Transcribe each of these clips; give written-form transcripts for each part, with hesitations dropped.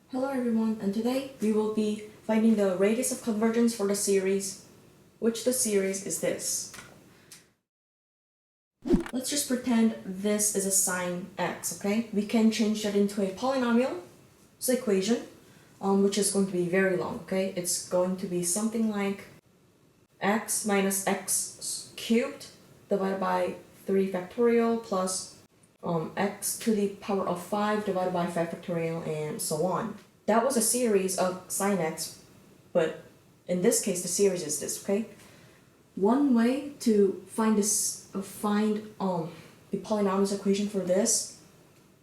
Hello everyone, and today we will be finding the radius of convergence for the series, which the series is this. Let's just pretend this is a sine x, okay? We can change that into a polynomial equation, which is going to be very long, okay? It's going to be something like x minus x cubed divided by 3 factorial plus x to the power of 5 divided by 5 factorial and so on. That was a series of sine x, but in this case the series is this, okay? One way to find the polynomial equation for this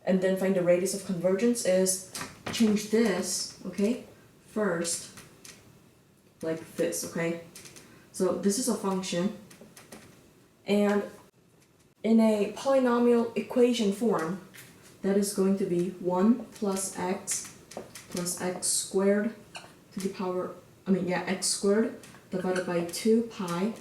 and then find the radius of convergence is change this, okay? First, like this, okay? So this is a function, and in a polynomial equation form, that is going to be 1 plus x squared to the power, x squared divided by 2 pi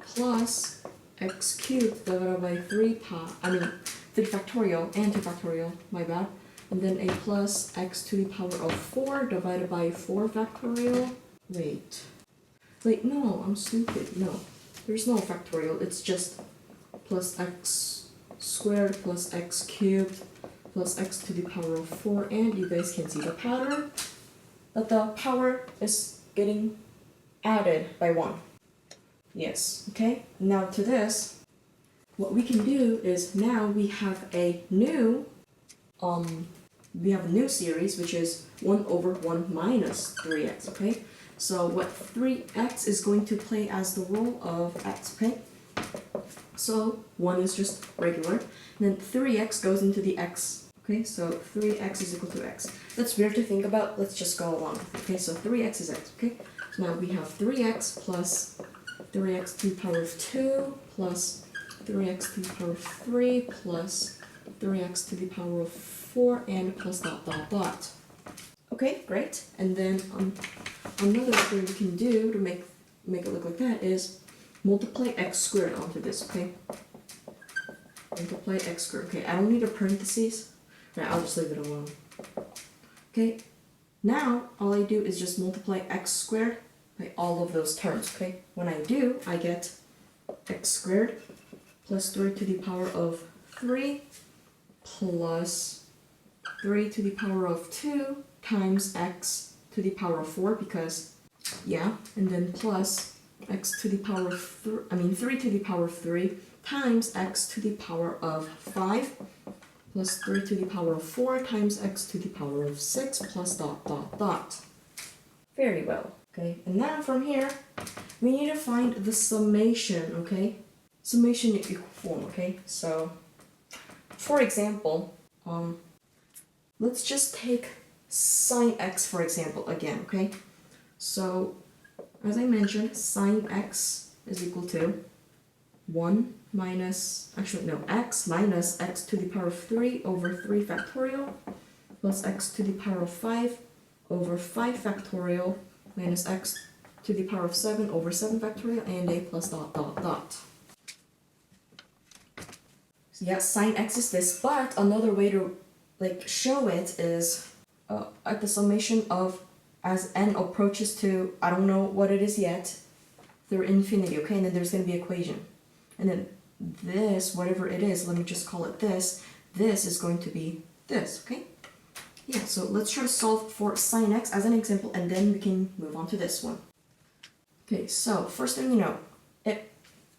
plus x cubed divided by 3 factorial and 2 factorial, my bad. And then a plus x to the power of 4 divided by 4 factorial. Wait, no, I'm stupid. No, there's no factorial. It's just plus x squared plus x cubed plus x to the power of 4, and you guys can see the pattern that the power is getting added by 1. Yes, okay? Now to this, what we can do is now we have a new series, which is 1 over 1 minus 3x, okay? So what 3x is going to play as the role of x, okay? So 1 is just regular, and then 3x goes into the x, okay? So 3x is equal to x. That's weird to think about, let's just go along with it, okay? So 3x is x, okay? So now we have 3x plus 3x to the power of 2 plus 3x to the power of 3 plus 3x to the power of 4 and plus dot dot dot. Okay, great. And then another thing we can do to make it look like that is multiply x squared onto this, okay? Multiply x squared. Okay, I don't need a parentheses. Right, I'll just leave it alone. Okay, now all I do is just multiply x squared by all of those terms, okay? When I do, I get x squared plus 3 to the power of 3 plus 3 to the power of 2 times x to the power of 4, because, yeah, and then plus x to the power of 3 to the power of 3 times x to the power of 5 plus 3 to the power of 4 times x to the power of 6 plus dot dot dot. Very well. Okay, and now from here, we need to find the summation, okay? Summation in equal form, okay? So, for example, let's just take sine x, for example, again, okay? So, as I mentioned, sine x is equal to 1 minus, x minus x to the power of 3 over 3 factorial plus x to the power of 5 over 5 factorial minus x to the power of 7 over 7 factorial and a plus dot dot dot. So yeah, sine x is this, but another way to show it is at the summation of as n approaches to, I don't know what it is yet, through infinity, okay? And then there's going to be equation. And then this, whatever it is, let me just call it this is going to be this, okay? Yeah, so let's try to solve for sine x as an example, and then we can move on to this one. Okay, so first thing you know, it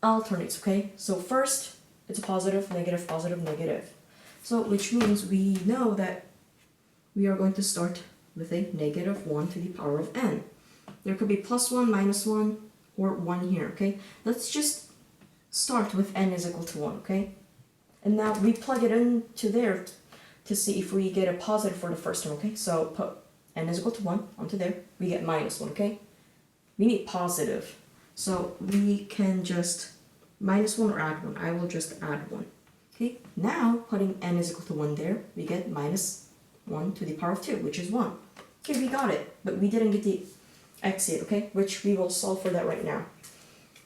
alternates, okay? So first, it's a positive, negative, positive, negative. So, which means we know that we are going to start with a negative 1 to the power of n. There could be plus 1, minus 1, or 1 here, okay? Let's just start with n is equal to 1, okay? And now we plug it into there to see if we get a positive for the first term, okay? So put n is equal to 1 onto there, we get minus 1, okay? We need positive, so we can just minus 1 or add 1. I will just add 1. Okay, now putting n is equal to 1 there, we get minus 1 to the power of 2, which is 1. Okay, we got it, but we didn't get the x yet, okay? Which we will solve for that right now.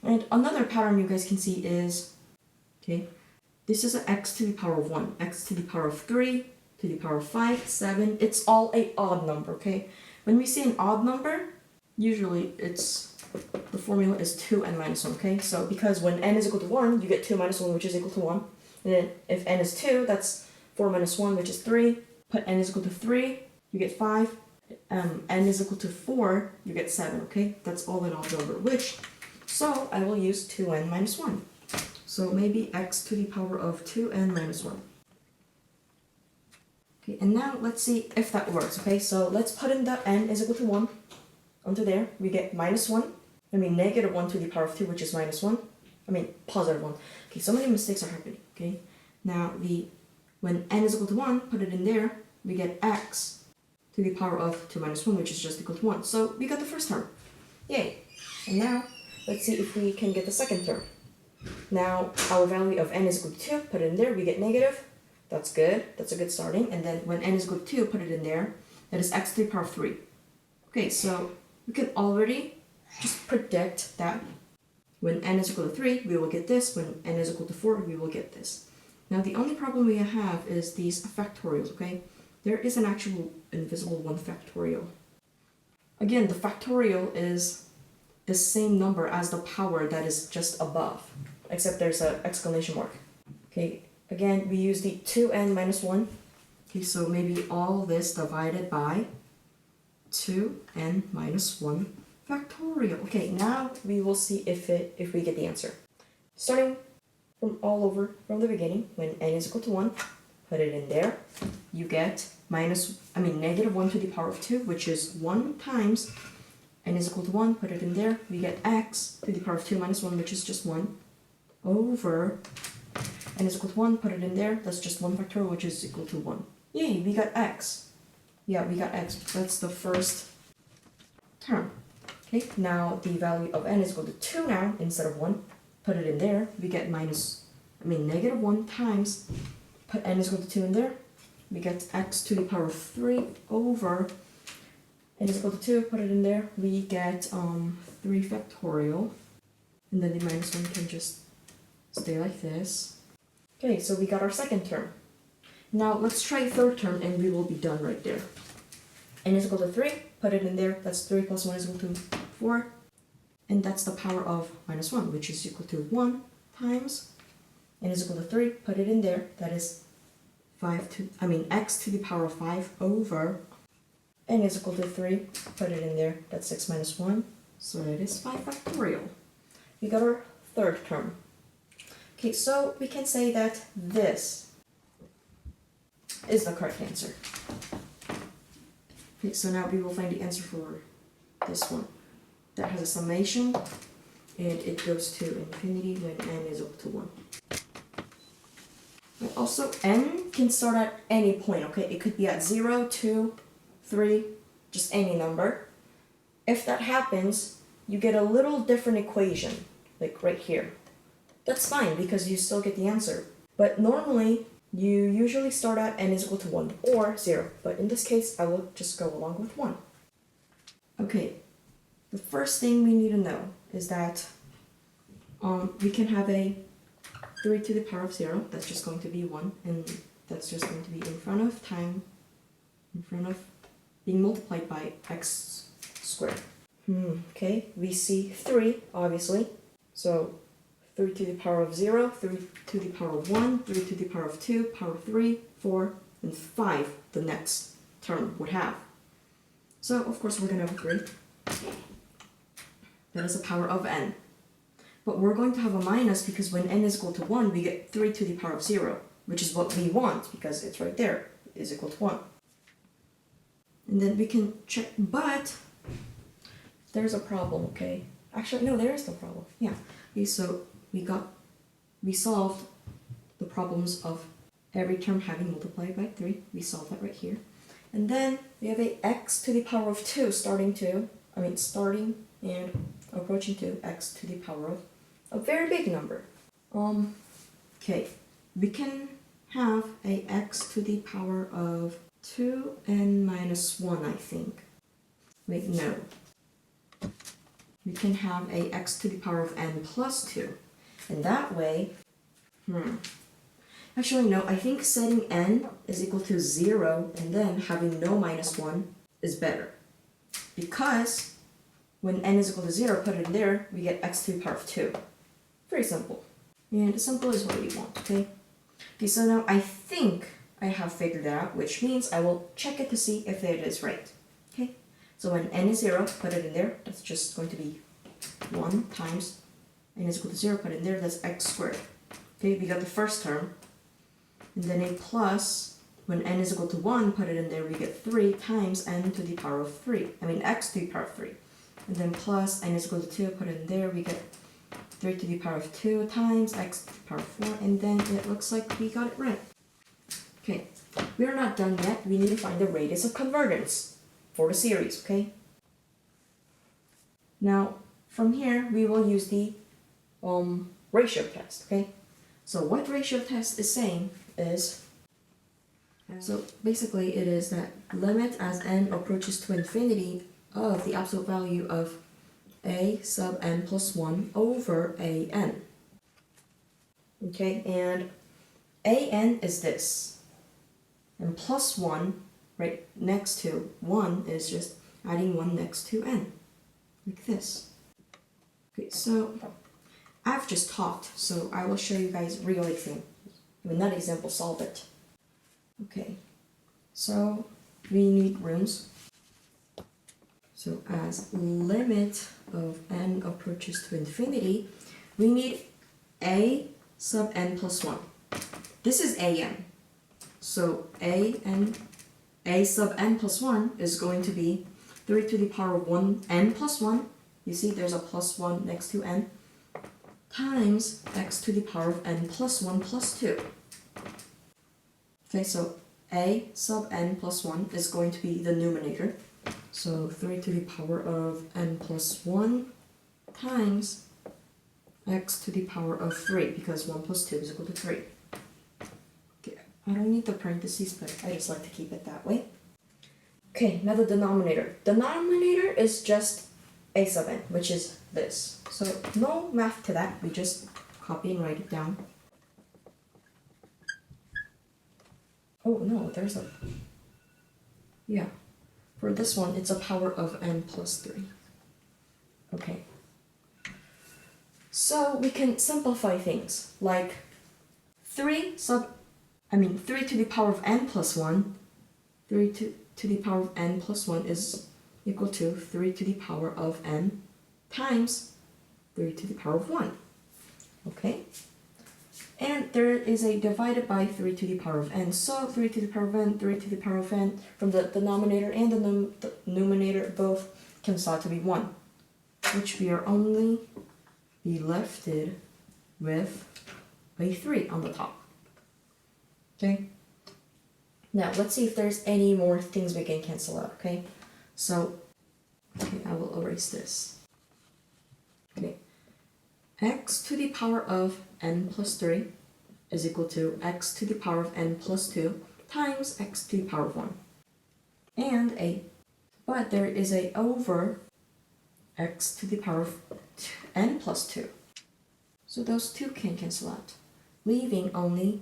And another pattern you guys can see is, okay, this is an x to the power of 1, x to the power of 3, to the power of 5, 7. It's all a odd number, okay? When we see an odd number, usually the formula is 2n minus 1, okay? So because when n is equal to 1, you get 2 minus 1, which is equal to 1. And then if n is 2, that's 4 minus 1, which is 3. Put n is equal to 3, you get 5. N is equal to 4, you get 7, okay? That's all an odd number, so I will use 2n minus 1. So maybe x to the power of 2n minus 1. Okay, and now let's see if that works, okay? So let's put in the n is equal to 1 onto there. We get minus 1. Negative 1 to the power of 2, which is minus 1. Positive 1. Okay, so many mistakes are happening, okay? Now, when n is equal to 1, put it in there, we get x to the power of 2 minus 1, which is just equal to 1. So we got the first term. Yay! And now, let's see if we can get the second term. Now, our value of n is equal to 2, put it in there, we get negative. That's good. That's a good starting. And then when n is equal to 2, put it in there. That is x to the power of 3. Okay, so we can already just predict that when n is equal to 3, we will get this. When n is equal to 4, we will get this. Now, the only problem we have is these factorials, okay? There is an actual invisible 1 factorial. Again, the factorial is the same number as the power that is just above, except there's an exclamation mark. Okay, again, we use the 2n minus 1. Okay, so maybe all this divided by 2n minus 1 factorial. Okay, now we will see if we get the answer. Starting from the beginning, when n is equal to 1, put it in there. You get negative 1 to the power of 2, which is 1 times n is equal to 1, put it in there. We get x to the power of 2 minus 1, which is just 1, over n is equal to 1, put it in there. That's just 1 factorial, which is equal to 1. Yay, we got x. Yeah, we got x. That's the first term. Okay, now the value of n is equal to 2 now, instead of 1. Put it in there. We get negative 1 times, put n is equal to 2 in there. We get x to the power of 3 over n is equal to 2, put it in there. We get 3 factorial. And then the minus 1 can just stay like this. Okay, so we got our second term. Now let's try third term and we will be done right there. N is equal to 3, put it in there. That's 3 plus 1 is equal to 4. And that's the power of minus 1, which is equal to 1 times n is equal to 3, put it in there. That is x to the power of 5 over n is equal to 3, put it in there. That's 6 minus 1, so it is 5 factorial. We got our third term. Okay, so we can say that this is the correct answer. Okay, so now we will find the answer for this one. That has a summation, and it goes to infinity when n is equal to 1. But also, n can start at any point, okay? It could be at 0, 2, 3, just any number. If that happens, you get a little different equation, like right here. That's fine, because you still get the answer. But normally, you usually start at n is equal to 1 or 0. But in this case, I will just go along with 1. Okay, the first thing we need to know is that we can have a 3 to the power of 0. That's just going to be 1. And that's just going to be in front of being multiplied by x squared. Okay, we see 3, obviously. So 3 to the power of 0, 3 to the power of 1, 3 to the power of 2, power of 3, 4, and 5 the next term would have. So, of course, we're going to have 3. That is the power of n. But we're going to have a minus because when n is equal to 1, we get 3 to the power of 0, which is what we want because it's right there, is equal to 1. And then we can check, but there's a problem, okay? Actually, no, there is no problem. Yeah. Okay, so we solved the problems of every term having multiplied by 3. We solved that right here. And then we have a x to the power of 2 starting and approaching to x to the power of a very big number. Okay, we can have a x to the power of 2n minus 1, I think. Wait, no. We can have a x to the power of n plus 2. And that way, Actually, no, I think setting n is equal to 0 and then having no minus 1 is better. Because when n is equal to 0, put it in there, we get x to the power of 2. Very simple. And simple is what we want, okay? Okay, so now I think I have figured that out, which means I will check it to see if it is right. Okay? So when n is 0, put it in there. That's just going to be 1 times n is equal to 0, put it in there, that's x squared. Okay, we got the first term. And then a plus, when n is equal to 1, put it in there, we get 3 times n to the power of 3. I mean x to the power of 3. And then plus n is equal to 2, put it in there, we get 3 to the power of 2 times x to the power of 4, and then it looks like we got it right. Okay, we are not done yet. We need to find the radius of convergence for the series, okay? Now, from here, we will use the ratio test, okay? So what ratio test is saying is, so basically it is that limit as n approaches to infinity of the absolute value of a sub n plus 1 over a n. Okay, and a n is this. And plus 1 right next to 1 is just adding 1 next to n. Like this. Okay, so I've just taught, so I will show you guys real example. With that example, solve it. Okay, so we need rooms. So as limit of n approaches to infinity, we need a sub n plus 1. This is an. So a sub n plus 1 is going to be 3 to the power of 1 n plus 1. You see there's a plus 1 next to n. Times x to the power of n plus 1 plus 2. Okay, so a sub n plus 1 is going to be the numerator. So 3 to the power of n plus 1 times x to the power of 3, because 1 plus 2 is equal to 3. Okay, I don't need the parentheses, but I just like to keep it that way. Okay, now the denominator. Denominator is just a sub n, which is this. So no math to that, we just copy and write it down. Oh no, there's a... Yeah. For this one, it's a power of n plus 3. Okay. So we can simplify things like 3 to the power of n plus 1. 3 to the power of n plus 1 is equal to 3 to the power of n times 3 to the power of 1. Okay? And there is a divided by 3 to the power of n. So 3 to the power of n, 3 to the power of n, from the denominator and the numerator both cancel out to be 1. Which we are only be left with a 3 on the top. Okay? Now let's see if there's any more things we can cancel out, okay? So, okay, I will erase this. Okay. X to the power of n plus 3 is equal to x to the power of n plus 2 times x to the power of 1. But there is a over x to the power of n plus 2. So those two can cancel out, leaving only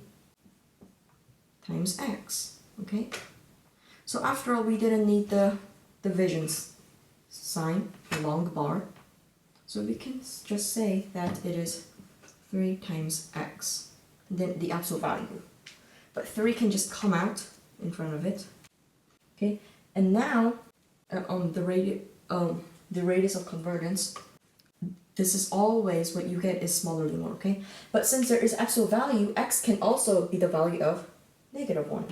times x, okay? So after all, we didn't need the division sign, the long bar. So we can just say that it is 3 times x, and then the absolute value. But 3 can just come out in front of it. Okay, and now the radius of convergence, this is always what you get is smaller than 1, okay? But since there is absolute value, x can also be the value of -1.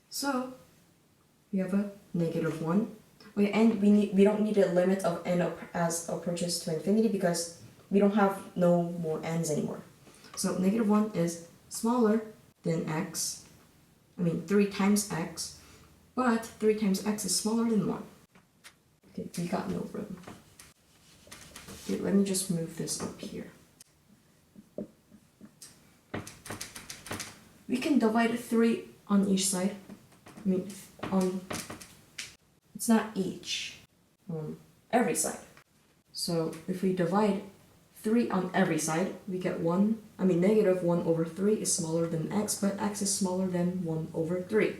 So we have a -1. Okay, and we don't need a limit of n as approaches to infinity because we don't have no more n's anymore. So -1 is smaller than x. 3 times x, but 3 times x is smaller than 1. Okay, we got no room. Okay, let me just move this up here. We can divide 3 on each side. It's not each, every side. So if we divide 3 on every side, we get negative 1 over 3 is smaller than x, but x is smaller than 1 over 3.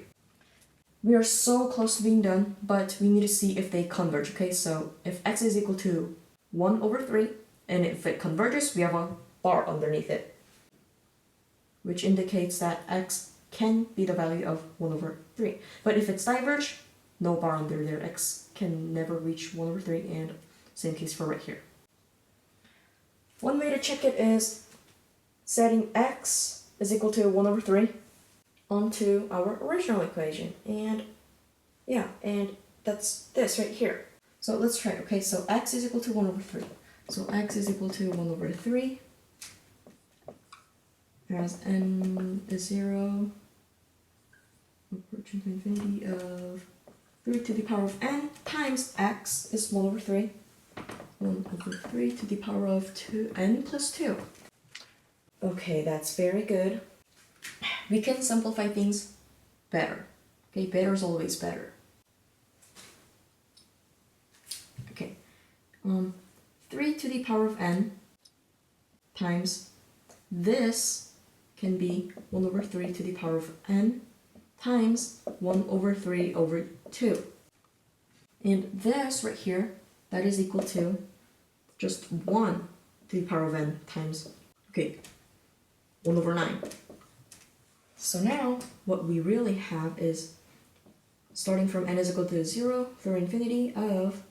We are so close to being done, but we need to see if they converge, okay? So if x is equal to 1 over 3, and if it converges, we have a bar underneath it, which indicates that x can be the value of 1 over 3. But if it's diverged, no bar under there, x can never reach 1 over 3, and same case for right here. One way to check it is setting x is equal to 1 over 3 onto our original equation. And yeah, and that's this right here. So let's try it. Okay, so x is equal to 1 over 3. So x is equal to 1 over 3 as n is 0, approaching to infinity of 3 to the power of n times x is 1 over 3. 1 over 3 to the power of 2n plus 2. Okay, that's very good. We can simplify things better. Okay, better is always better. Okay, 3 to the power of n times this can be 1 over 3 to the power of n times 1 over 3 over 2. And this right here, that is equal to just 1 to the power of n times, 1 over 9. So now, what we really have is, starting from n is equal to 0 through infinity of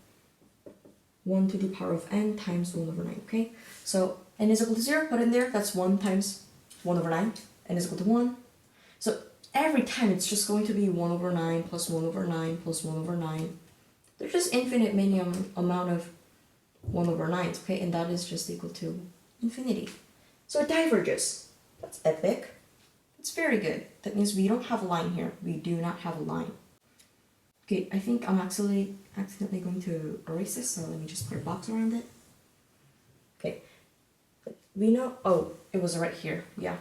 1 to the power of n times 1 over 9, okay? So n is equal to 0, put in there, that's 1 times 1 over 9, n is equal to 1. So every time it's just going to be 1 over 9 plus 1 over 9 plus 1 over 9. There's just infinite many amount of 1 over 9s, okay? And that is just equal to infinity. So it diverges. That's epic. It's very good. That means we don't have a line here. We do not have a line. Okay, I think I'm actually accidentally going to erase this, so let me just put a box around it. Okay. We know, oh, it was right here, yeah.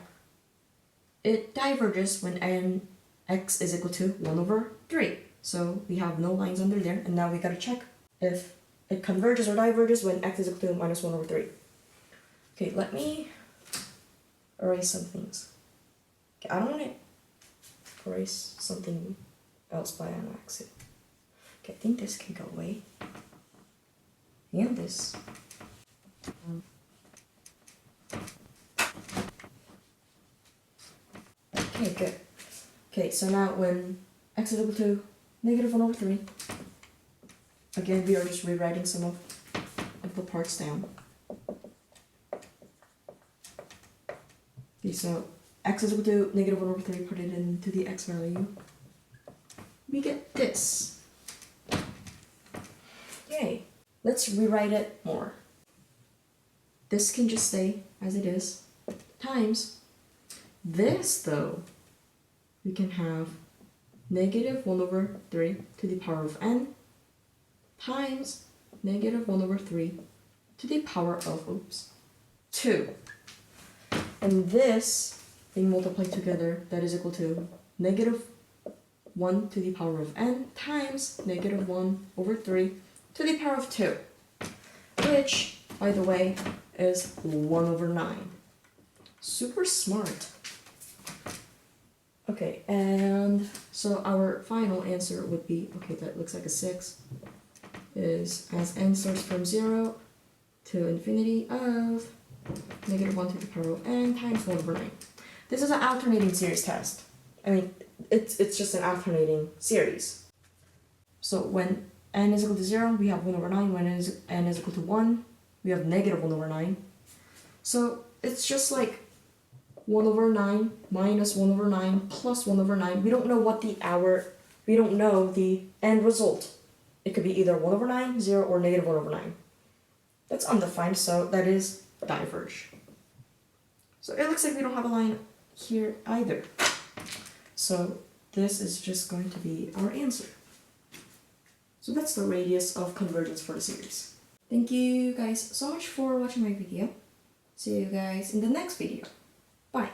It diverges when x is equal to 1 over 3. So we have no lines under there, and now we gotta check if it converges or diverges when x is equal to minus 1 over 3. Okay, let me erase some things. Okay, I don't want to erase something else by an accident. Okay, I think this can go away. And this. Okay, good. Okay, so now when x is equal to negative 1 over 3, again, we are just rewriting some of the parts down. Okay, so x is equal to negative 1 over 3, put it into the x value. We get this. Yay. Let's rewrite it more. This can just stay as it is, times this, though, we can have negative 1 over 3 to the power of n times negative 1 over 3 to the power of, 2. And this, being multiplied together, that is equal to negative 1 to the power of n times negative 1 over 3 to the power of 2, which, by the way, is 1 over 9. Super smart. Okay, and so our final answer would be, okay, that looks like a 6, is as n starts from 0 to infinity of negative 1 to the power of n times 1 over 9. This is an alternating series test. I mean, it's just an alternating series. So when n is equal to 0, we have 1 over 9. When n is equal to 1, we have negative 1 over 9. So it's just like 1 over 9 minus 1 over 9 plus 1 over 9. We don't know we don't know the end result. It could be either 1 over 9, 0, or negative 1 over 9. That's undefined, so that is diverge. So it looks like we don't have a line here either. So this is just going to be our answer. So that's the radius of convergence for the series. Thank you guys so much for watching my video. See you guys in the next video. Bye.